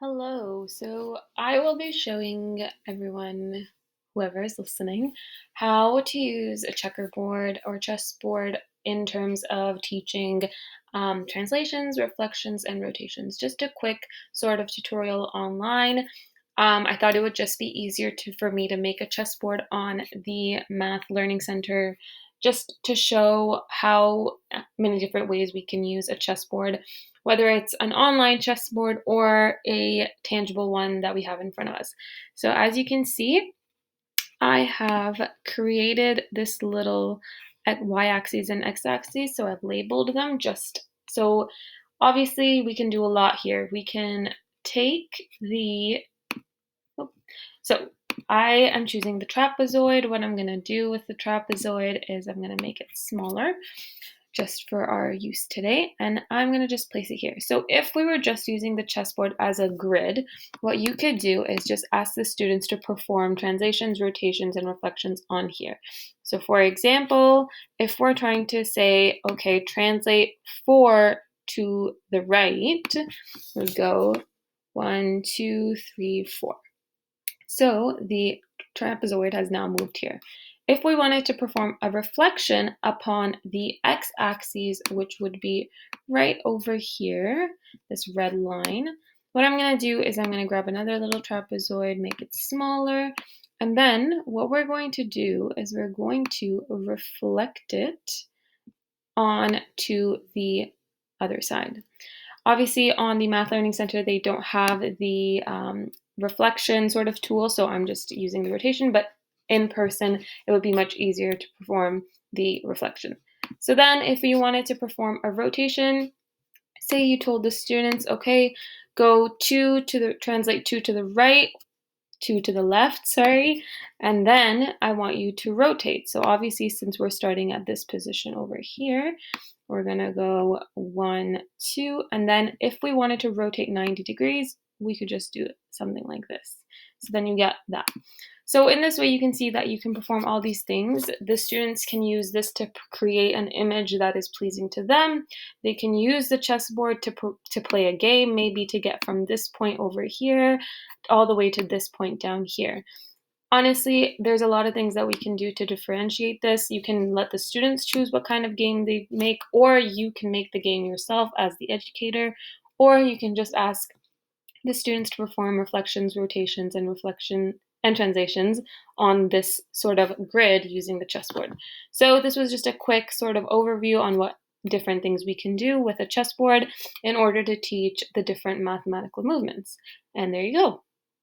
Hello. So I will be showing everyone, whoever is listening, how to use a checkerboard or chessboard in terms of teaching translations, reflections, and rotations. Just a quick sort of tutorial online. I thought it would just be easier for me to make a chessboard on the Math Learning Center just to show how many different ways we can use a chessboard, whether it's an online chessboard or a tangible one that we have in front of us. So as you can see, I have created this little at y-axis and x-axis, so I've labeled them just so obviously we can do a lot here. We can take the so I am choosing the trapezoid. What I'm going to do with the trapezoid is I'm going to make it smaller just for our use today, and I'm going to just place it here. So if we were just using the chessboard as a grid, what you could do is just ask the students to perform translations, rotations, and reflections on here. So for example, if we're trying to say, okay, translate 4 to the right, we go 1, 2, 3, 4. So the trapezoid has now moved here. If we wanted to perform a reflection upon the x-axis, which would be right over here, this red line, what I'm going to do is I'm going to grab another little trapezoid, make it smaller, and then what we're going to do is we're going to reflect it on to the other side. Obviously, on the Math Learning Center, they don't have the reflection sort of tool, so I'm just using the rotation, but in person, it would be much easier to perform the reflection. So then if you wanted to perform a rotation, say you told the students, okay, go translate 2 to the right, 2 to the left, sorry, and then I want you to rotate. So obviously, since we're starting at this position over here, we're gonna go 1, 2, and then if we wanted to rotate 90 degrees, we could just do something like this. So then you get that. So in this way, you can see that you can perform all these things. The students can use this to create an image that is pleasing to them. They can use the chessboard to play a game, maybe to get from this point over here all the way to this point down here. Honestly, there's a lot of things that we can do to differentiate this. You can let the students choose what kind of game they make, or you can make the game yourself as the educator, or you can just ask the students to perform reflections, rotations, and translations on this sort of grid using the chessboard. So this was just a quick sort of overview on what different things we can do with a chessboard in order to teach the different mathematical movements. And there you go.